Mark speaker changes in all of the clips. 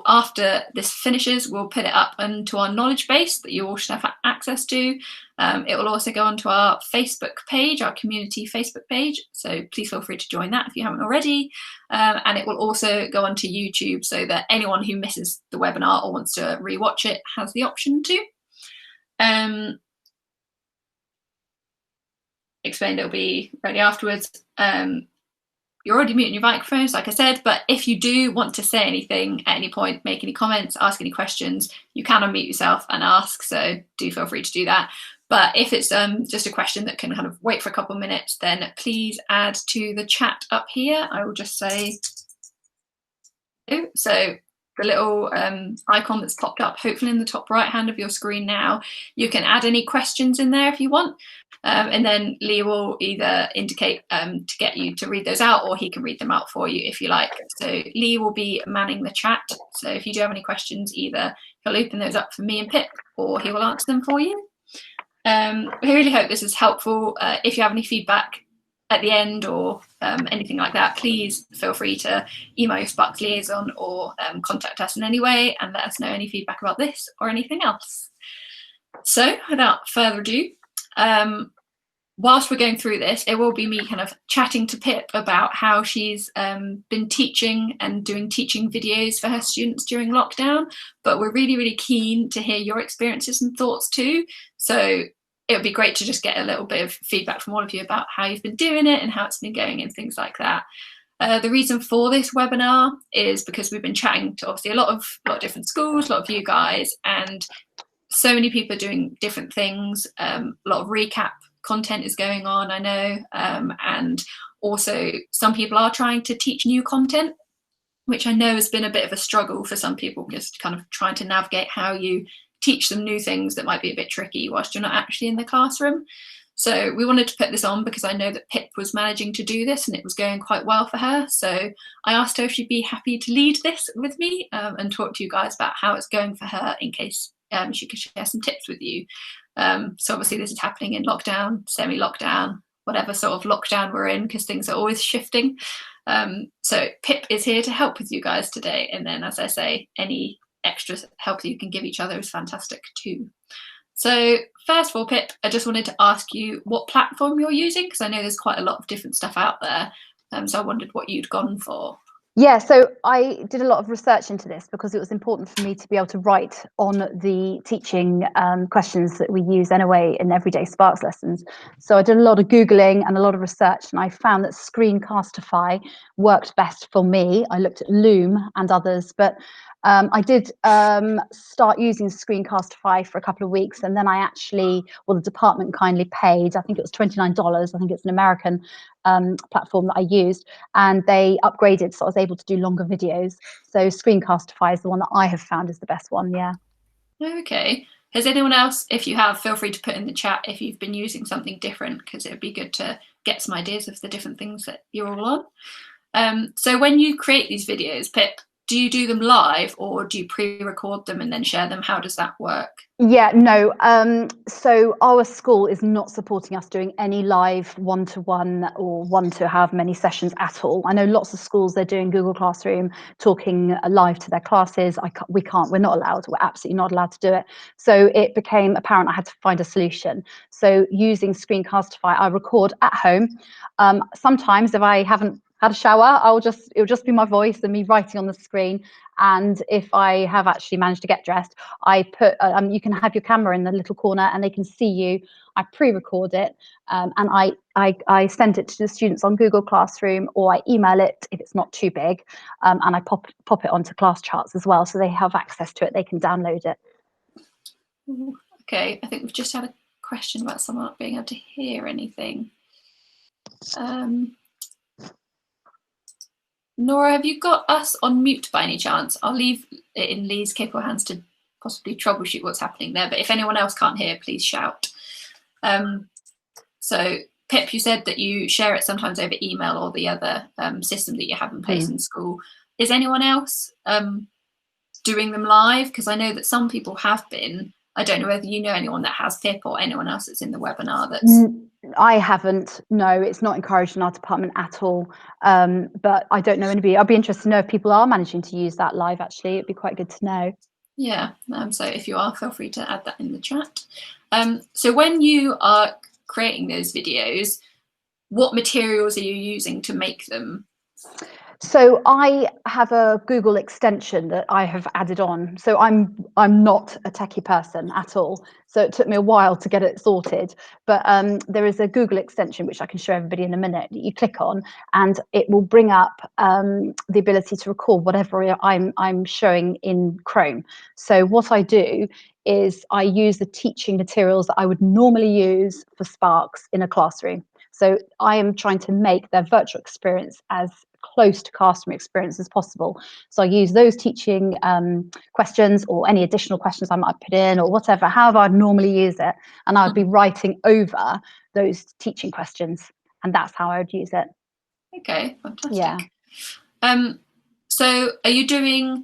Speaker 1: after this finishes, we'll put it up onto our knowledge base that you all should have access to. It will also go onto our Facebook page, our community Facebook page, so please feel free to join that if you haven't already. And it will also go onto YouTube so that anyone who misses the webinar or wants to rewatch it has the option to. Explained it'll be ready afterwards. You're already muting your microphones, like I said, but if you do want to say anything at any point, make any comments, ask any questions, you can unmute yourself and ask, so do feel free to do that. But if it's just a question that can kind of wait for a couple of minutes, then please add to the chat up here. I will just say, so the little icon that's popped up, hopefully in the top right hand of your screen now, you can add any questions in there if you want. And then Lee will either indicate to get you to read those out, or he can read them out for you if you like. So Lee will be manning the chat. So if you do have any questions, either he'll open those up for me and Pip, or he will answer them for you. I really hope this is helpful. If you have any feedback at the end or anything like that, please feel free to email your Sparx liaison or contact us in any way and let us know any feedback about this or anything else. So without further ado, whilst we're going through this, it will be me kind of chatting to Pip about how she's been teaching and doing teaching videos for her students during lockdown, but we're really, really keen to hear your experiences and thoughts too. So it would be great to just get a little bit of feedback from all of you about how you've been doing it and how it's been going and things like that. The reason for this webinar is because we've been chatting to obviously a lot of different schools, a lot of you guys, and so many people are doing different things. A lot of recap content is going on, I know, and also some people are trying to teach new content, which I know has been a bit of a struggle for some people, just kind of trying to navigate how you teach them new things that might be a bit tricky whilst you're not actually in the classroom. So we wanted to put this on because I know that Pip was managing to do this and it was going quite well for her. So I asked her if she'd be happy to lead this with me and talk to you guys about how it's going for her in case she could share some tips with you. So obviously this is happening in lockdown, semi-lockdown, whatever sort of lockdown we're in, because things are always shifting. So Pip is here to help with you guys today. And then, as I say, any extra help that you can give each other is fantastic too. So first of all, Pip, I just wanted to ask you what platform you're using, because I know there's quite a lot of different stuff out there. So I wondered what you'd gone for.
Speaker 2: Yeah, so I did a lot of research into this because it was important for me to be able to write on the teaching questions that we use anyway in everyday Sparx lessons. So I did a lot of Googling and a lot of research, and I found that Screencastify worked best for me. I looked at Loom and others, but I did start using Screencastify for a couple of weeks, and then I actually, well, the department kindly paid, I think it was $29, I think it's an American platform that I used, and they upgraded so I was able to do longer videos. So Screencastify is the one that I have found is the best one. Yeah.
Speaker 1: Okay. Has anyone else, if you have, feel free to put in the chat if you've been using something different, because it would be good to get some ideas of the different things that you're all on. So when you create these videos, Pip, do you do them live or do you pre-record them and then share them? How does that work?
Speaker 2: Yeah, no. So our school is not supporting us doing any live one-to-one or one-to-have many sessions at all. I know lots of schools, they're doing Google Classroom, talking live to their classes. We're not allowed. We're absolutely not allowed to do it. So it became apparent I had to find a solution. So using Screencastify, I record at home. Sometimes if I haven't had a shower, it'll just be my voice and me writing on the screen. And if I have actually managed to get dressed, I put you can have your camera in the little corner and they can see you. I pre-record it and I send it to the students on Google Classroom, or I email it if it's not too big, and I pop it onto class charts as well, so they have access to it. They can download it.
Speaker 1: Okay, I think we've just had a question about someone not being able to hear anything. Nora, have you got us on mute by any chance? I'll leave it in Lee's capable hands to possibly troubleshoot what's happening there, but if anyone else can't hear, please shout. So Pip, you said that you share it sometimes over email or the other system that you have in place in school. Is anyone else doing them live? Because I know that some people have been, I don't know whether you know anyone that has PIP or anyone else that's in the webinar that's...
Speaker 2: I haven't. No, it's not encouraged in our department at all. But I don't know anybody. I'd be interested to know if people are managing to use that live, actually. It'd be quite good to know.
Speaker 1: Yeah, so if you are, feel free to add that in the chat. So when you are creating those videos, what materials are you using to make them?
Speaker 2: So I have a Google extension that I have added on. So I'm not a techie person at all. So it took me a while to get it sorted. But there is a Google extension which I can show everybody in a minute that you click on, and it will bring up the ability to record whatever I'm showing in Chrome. So what I do is I use the teaching materials that I would normally use for Sparx in a classroom. So I am trying to make their virtual experience as close to classroom experience as possible. So I use those teaching questions or any additional questions I might put in or whatever, however I'd normally use it. And I'd be writing over those teaching questions. And that's how I would use it.
Speaker 1: Okay, fantastic.
Speaker 2: Yeah.
Speaker 1: So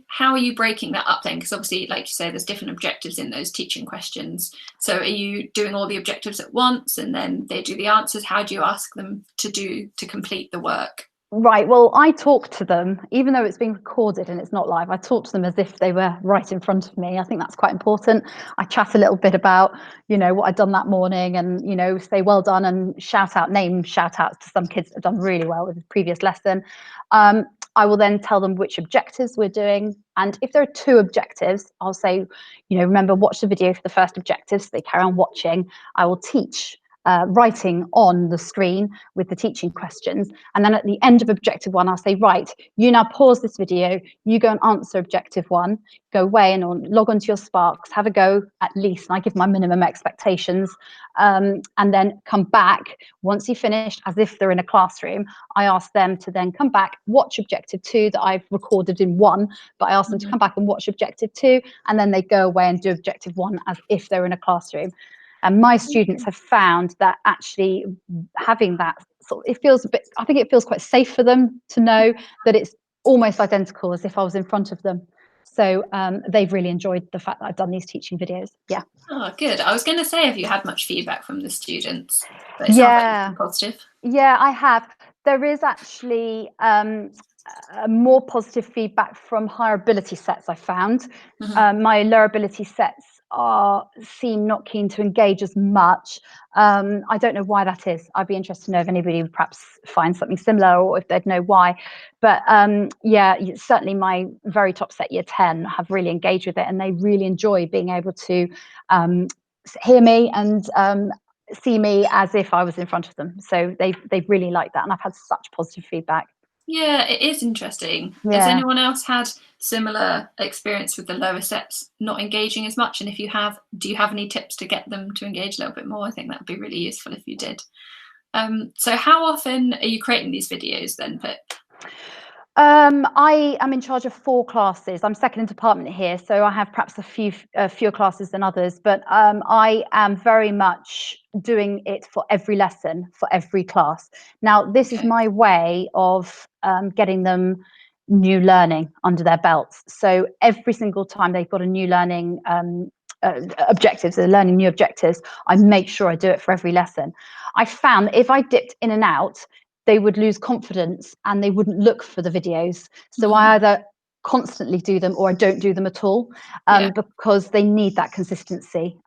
Speaker 1: how are you breaking that up then? Because obviously, like you say, there's different objectives in those teaching questions. So are you doing all the objectives at once and then they do the answers? How do you ask them to complete the work?
Speaker 2: Right. Well, I talk to them, even though it's being recorded and it's not live. I talk to them as if they were right in front of me. I think that's quite important. I chat a little bit about, what I'd done that morning and, say well done and shout outs to some kids that have done really well with the previous lesson. I will then tell them which objectives we're doing. And if there are 2 objectives, I'll say, remember, watch the video for the first objective. So they carry on watching. I will teach writing on the screen with the teaching questions. And then at the end of objective 1, I'll say, right, you now pause this video, you go and answer objective 1, go away and log onto your Sparx, have a go at least, and I give my minimum expectations, and then come back once you've finished, as if they're in a classroom. I ask them to then come back, watch objective 2 that I've recorded in 1, but I ask them to come back and watch objective 2, and then they go away and do objective 1 as if they're in a classroom. And my students have found that actually having that I think it feels quite safe for them to know that it's almost identical as if I was in front of them. So they've really enjoyed the fact that I've done these teaching videos. Yeah.
Speaker 1: Oh, good. I was going to say, have you had much feedback from the students? But it sounds like it's been positive.
Speaker 2: Yeah, I have. There is actually more positive feedback from higher ability sets, I found. My lower ability sets seem not keen to engage as much. I don't know why that is. I'd be interested to know if anybody would perhaps find something similar or if they'd know why. But yeah, certainly my very top set year 10 have really engaged with it, and they really enjoy being able to hear me and see me as if I was in front of them. So they've really liked that, and I've had such positive feedback.
Speaker 1: Yeah, it is interesting.
Speaker 2: Yeah.
Speaker 1: Has anyone else had similar experience with the lower sets not engaging as much? And if you have, do you have any tips to get them to engage a little bit more? I think that would be really useful if you did. So how often are you creating these videos then, Pip?
Speaker 2: I am in charge of 4 classes. I'm second in department here, so I have perhaps fewer classes than others, but I am very much doing it for every lesson, for every class. Now, this is my way of getting them new learning under their belts. So every single time they've got a new learning objectives, they're learning new objectives, I make sure I do it for every lesson. I found if I dipped in and out, they would lose confidence and they wouldn't look for the videos. So I either constantly do them or I don't do them at all, because they need that consistency.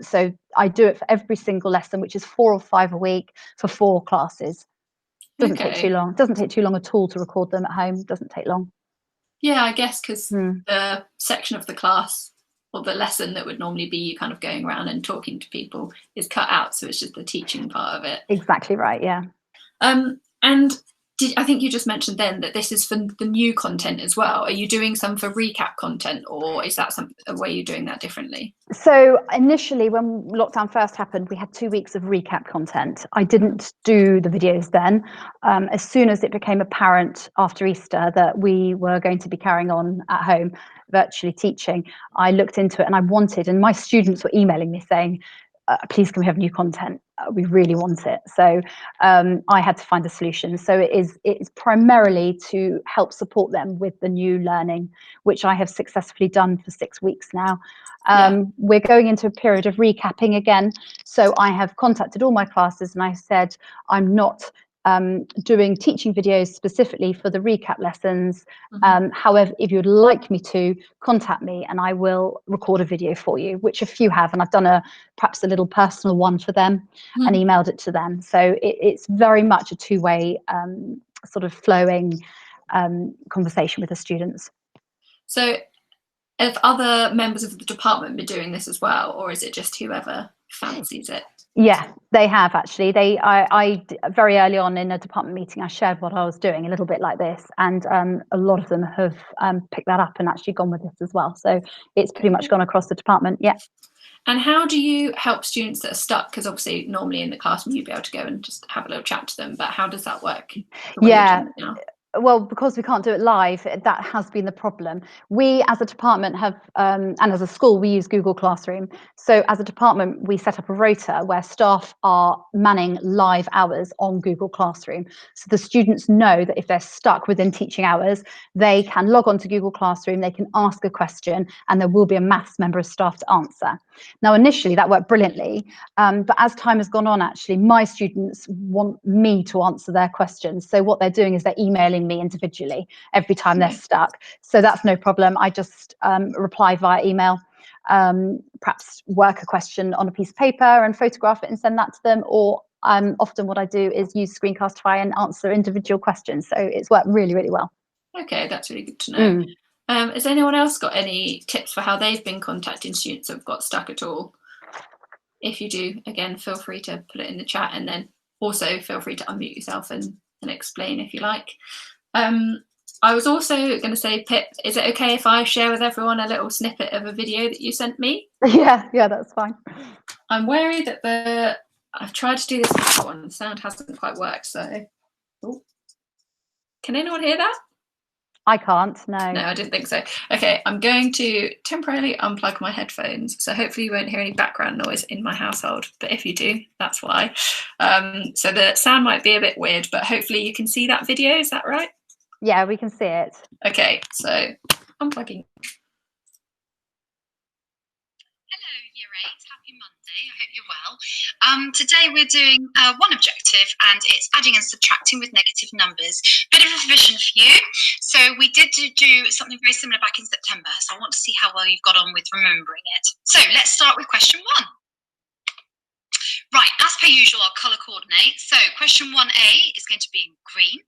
Speaker 2: So I do it for every single lesson, which is 4 or 5 a week for 4 classes. Doesn't take too long. Doesn't take too long at all to record them at home. Doesn't take long.
Speaker 1: Yeah, I guess because the section of the class or the lesson that would normally be you kind of going around and talking to people is cut out. So it's just the teaching part of it.
Speaker 2: Exactly right, yeah.
Speaker 1: And I think you just mentioned then that this is for the new content as well. Are you doing some for recap content, or is that a way you're doing that differently?
Speaker 2: So initially, when lockdown first happened, we had 2 weeks of recap content. I didn't do the videos then. As soon as it became apparent after Easter that we were going to be carrying on at home, virtually teaching, I looked into it and I wanted, and my students were emailing me saying, please can we have new content? we really want it. So I had to find a solution. So it's primarily to help support them with the new learning, which I have successfully done for 6 weeks now. We're going into a period of recapping again. So I have contacted all my classes and I said, I'm not doing teaching videos specifically for the recap lessons. However, if you'd like me to, contact me and I will record a video for you, which a few have, and I've done perhaps a little personal one for them and emailed it to them. So it's very much a two-way sort of flowing conversation with the students.
Speaker 1: So have other members of the department been doing this as well, or is it just whoever fancies it?
Speaker 2: Yeah, they have actually. I very early on in a department meeting, I shared what I was doing, a little bit like this, and a lot of them have picked that up and actually gone with this as well. So it's pretty much gone across the department. Yeah.
Speaker 1: And how do you help students that are stuck? Because obviously, normally in the classroom, you'd be able to go and just have a little chat to them. But how does that work?
Speaker 2: Yeah. Well, because we can't do it live, that has been the problem. We as a department have, and as a school, we use Google Classroom. So as a department, we set up a rota where staff are manning live hours on Google Classroom. So the students know that if they're stuck within teaching hours, they can log on to Google Classroom, they can ask a question, and there will be a maths member of staff to answer. Now, initially, that worked brilliantly. But as time has gone on, actually, my students want me to answer their questions. So what they're doing is they're emailing me individually every time they're stuck. So that's no problem. I just reply via email, perhaps work a question on a piece of paper and photograph it and send that to them. Or often what I do is use Screencastify and answer individual questions. So it's worked really, really well.
Speaker 1: Okay, that's really good to know. Has anyone else got any tips for how they've been contacting students that have got stuck at all? If you do, again, feel free to put it in the chat, and then also feel free to unmute yourself and explain if you like. I was also going to say, Pip, is it okay if I share with everyone a little snippet of a video that you sent me?
Speaker 2: Yeah, that's fine.
Speaker 1: I'm wary that I've tried to do this before and the sound hasn't quite worked, so... Ooh. Can anyone hear that?
Speaker 2: I can't, no.
Speaker 1: No, I didn't think so. Okay, I'm going to temporarily unplug my headphones, so hopefully you won't hear any background noise in my household, but if you do, that's why. So the sound might be a bit weird, but hopefully you can see that video, is that right?
Speaker 2: Yeah, we can see it.
Speaker 1: Okay, so unplugging.
Speaker 3: Hello, Year 8. Happy Monday. I hope you're well. Today we're doing one objective, and it's adding and subtracting with negative numbers. Bit of a revision for you. So we did do something very similar back in September, so I want to see how well you've got on with remembering it. So let's start with question 1. Right, as per usual, I'll colour coordinate. So question 1A is going to be in green.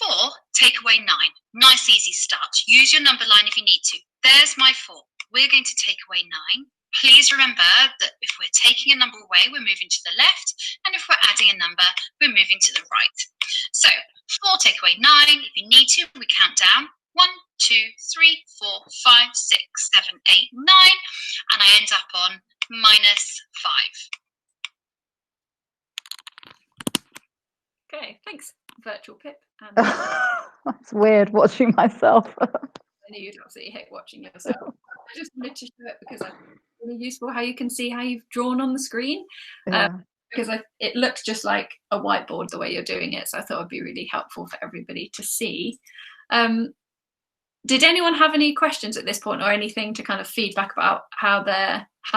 Speaker 3: 4, take away 9. Nice, easy start. Use your number line if you need to. There's my 4. We're going to take away 9. Please remember that if we're taking a number away, we're moving to the left, and if we're adding a number, we're moving to the right. So 4 take away 9. If you need to, we count down 1, 2, 3, 4, 5, 6, 7, 8, 9, and I end up on -5.
Speaker 1: Okay, thanks, virtual Pip. And
Speaker 2: that's weird watching myself.
Speaker 1: I knew you'd absolutely hate watching yourself. I just wanted to show it because it's really useful how you can see how you've drawn on the screen. Because it looks just like a whiteboard the way you're doing it, so I thought it'd be really helpful for everybody to see. Did anyone have any questions at this point, or anything to kind of feedback about how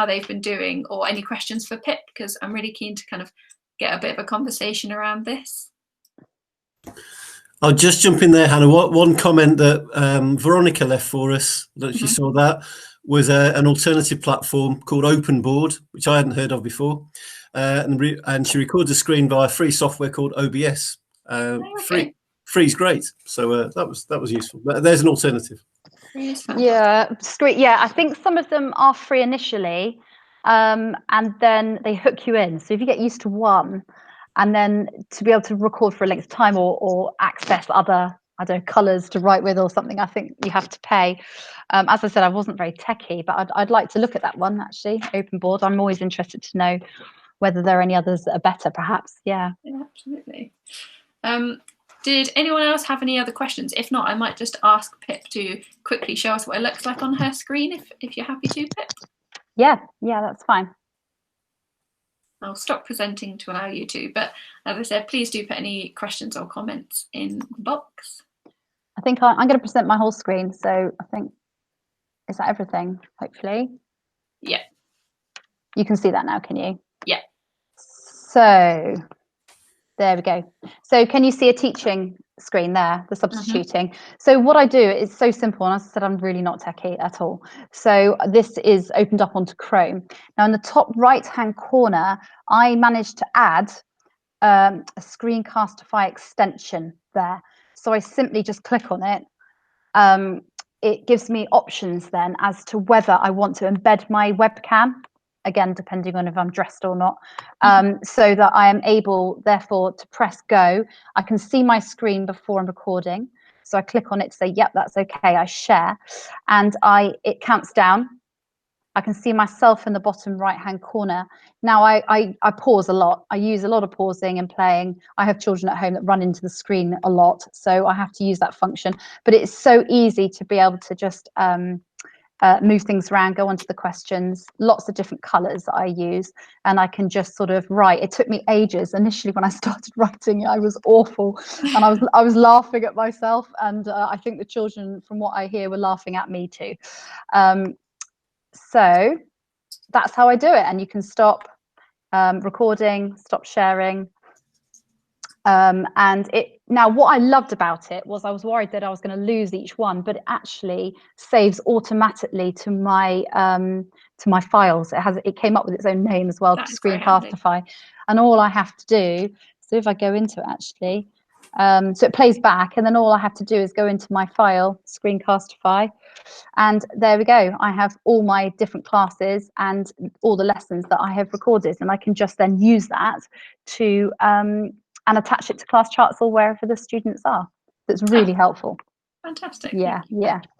Speaker 1: they've been doing, or any questions for Pip? Because I'm really keen to kind of get a bit of a conversation around this.
Speaker 4: I'll just jump in there, Hannah. One comment that Veronica left for us, that she saw that, was an alternative platform called OpenBoard, which I hadn't heard of before. And she records a screen via free software called OBS. Free's great. So that was useful. But there's an alternative.
Speaker 2: Yeah, I think some of them are free initially, and then they hook you in. So if you get used to one, and then to be able to record for a length of time or access other, I don't know, colours to write with or something, I think you have to pay. As I said, I wasn't very techie, but I'd like to look at that one, actually, OpenBoard. I'm always interested to know whether there are any others that are better, perhaps. Yeah,
Speaker 1: absolutely. Did anyone else have any other questions? If not, I might just ask Pip to quickly show us what it looks like on her screen, if you're happy to, Pip.
Speaker 2: Yeah, that's fine.
Speaker 1: I'll stop presenting to allow you to, but as I said, please do put any questions or comments in the box.
Speaker 2: I think I'm going to present my whole screen, so I think, is that everything, hopefully?
Speaker 1: Yeah.
Speaker 2: You can see that now, can you?
Speaker 1: Yeah.
Speaker 2: So there we go. So can you see a teaching screen there, the substituting? So what I do is so simple, and as I said, I'm really not techie at all. So this is opened up onto Chrome. Now in the top right hand corner, I managed to add a Screencastify extension there. So I simply just click on it. It gives me options then as to whether I want to embed my webcam, again, depending on if I'm dressed or not, so that I am able, therefore, to press go. I can see my screen before I'm recording. So I click on it to say, yep, that's okay, I share. And it counts down. I can see myself in the bottom right-hand corner. Now, I pause a lot. I use a lot of pausing and playing. I have children at home that run into the screen a lot, so I have to use that function. But it's so easy to be able to just move things around, go onto the questions, lots of different colors that I use, and I can just sort of write. It took me ages. Initially, when I started writing, I was awful, and I was laughing at myself, and I think the children, from what I hear, were laughing at me too. So that's how I do it, and you can stop recording, stop sharing. And now what I loved about it was I was worried that I was going to lose each one, but it actually saves automatically to my files. It came up with its own name as well, Screencastify, and all I have to do, so if I go into it actually, so it plays back, and then all I have to do is go into my file, Screencastify, and there we go. I have all my different classes and all the lessons that I have recorded, and I can just then use that to and attach it to class charts or wherever the students are. That's really helpful.
Speaker 1: Fantastic.
Speaker 2: Yeah,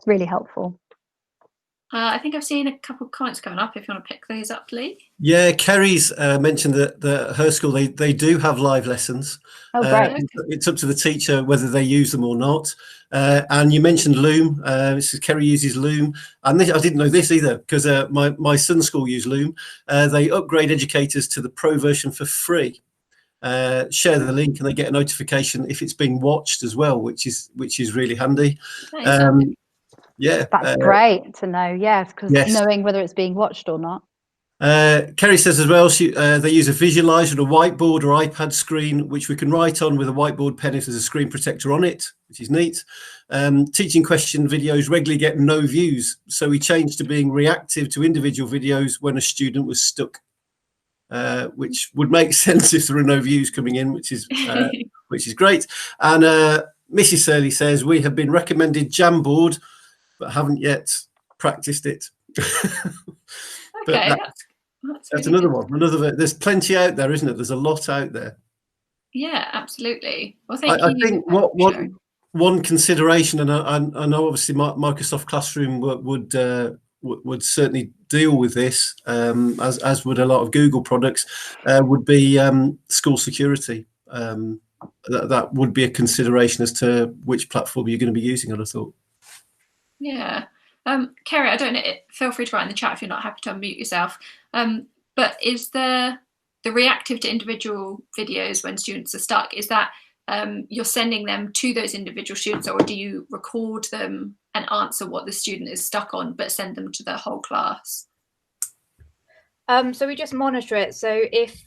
Speaker 2: really helpful.
Speaker 1: I think I've seen a couple of comments coming up, if you want to pick those up, Lee.
Speaker 4: Yeah, Kerry's mentioned that her school, they do have live lessons.
Speaker 2: Oh, great.
Speaker 4: It's up to the teacher whether they use them or not. And you mentioned Loom. So Kerry uses Loom. And I didn't know this either, because my son's school use Loom. They upgrade educators to the pro version for free. Share the link and they get a notification if it's being watched as well, which is really handy. Yeah,
Speaker 2: that's great to know. Yes, because knowing whether it's being watched or not.
Speaker 4: Kerry says as well, they use a visualizer, a whiteboard or iPad screen, which we can write on with a whiteboard pen if there's a screen protector on it, which is neat. Teaching question videos regularly get no views, so we changed to being reactive to individual videos when a student was stuck, which would make sense if there are no views coming in, which is great. And Mrs. Surley says, we have been recommended Jamboard, but haven't yet practiced it.
Speaker 1: Okay,
Speaker 4: that's another one. There's plenty out there, isn't it? There's a lot out there.
Speaker 1: Yeah, absolutely. Well, thank you.
Speaker 4: I think one consideration, and I know obviously Microsoft Classroom would certainly deal with this, as would a lot of Google products, would be school security. That would be a consideration as to which platform you're going to be using, I'd have thought.
Speaker 1: Yeah. Kerry, I don't know, feel free to write in the chat if you're not happy to unmute yourself. But is the reactive to individual videos when students are stuck, is that you're sending them to those individual students, or do you record them and answer what the student is stuck on, but send them to the whole class?
Speaker 5: So we just monitor it. So if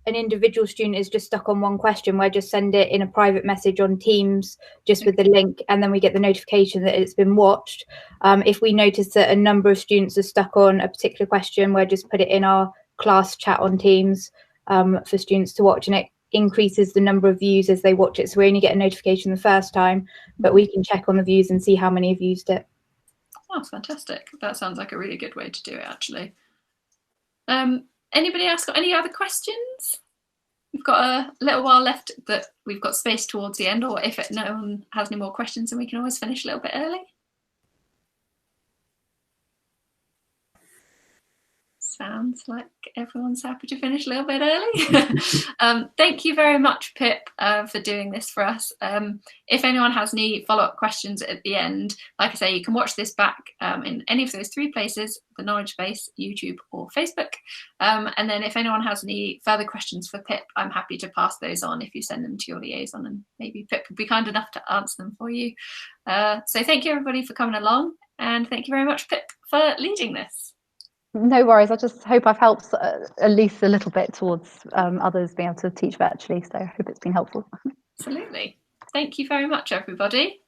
Speaker 5: an individual student is just stuck on one question, we'll just send it in a private message on Teams, just with the link, and then we get the notification that it's been watched. If we notice that a number of students are stuck on a particular question, we'll just put it in our class chat on Teams for students to watch, and it increases the number of views as they watch it. So we only get a notification the first time, but we can check on the views and see how many have used it.
Speaker 1: Oh, that's fantastic. That sounds like a really good way to do it, actually. Anybody else got any other questions? We've got a little while left, but we've got space towards the end, or if no one has any more questions, then we can always finish a little bit early. So Sounds like everyone's happy to finish a little bit early. Thank you very much, Pip, for doing this for us. If anyone has any follow-up questions at the end, like I say, you can watch this back in any of those 3 places, the Knowledge Base, YouTube or Facebook. And then if anyone has any further questions for Pip, I'm happy to pass those on if you send them to your liaison, and maybe Pip would be kind enough to answer them for you. So thank you everybody for coming along, and thank you very much, Pip, for leading this.
Speaker 2: No worries. I just hope I've helped at least a little bit towards others being able to teach virtually. So I hope it's been helpful.
Speaker 1: Absolutely. Thank you very much, everybody.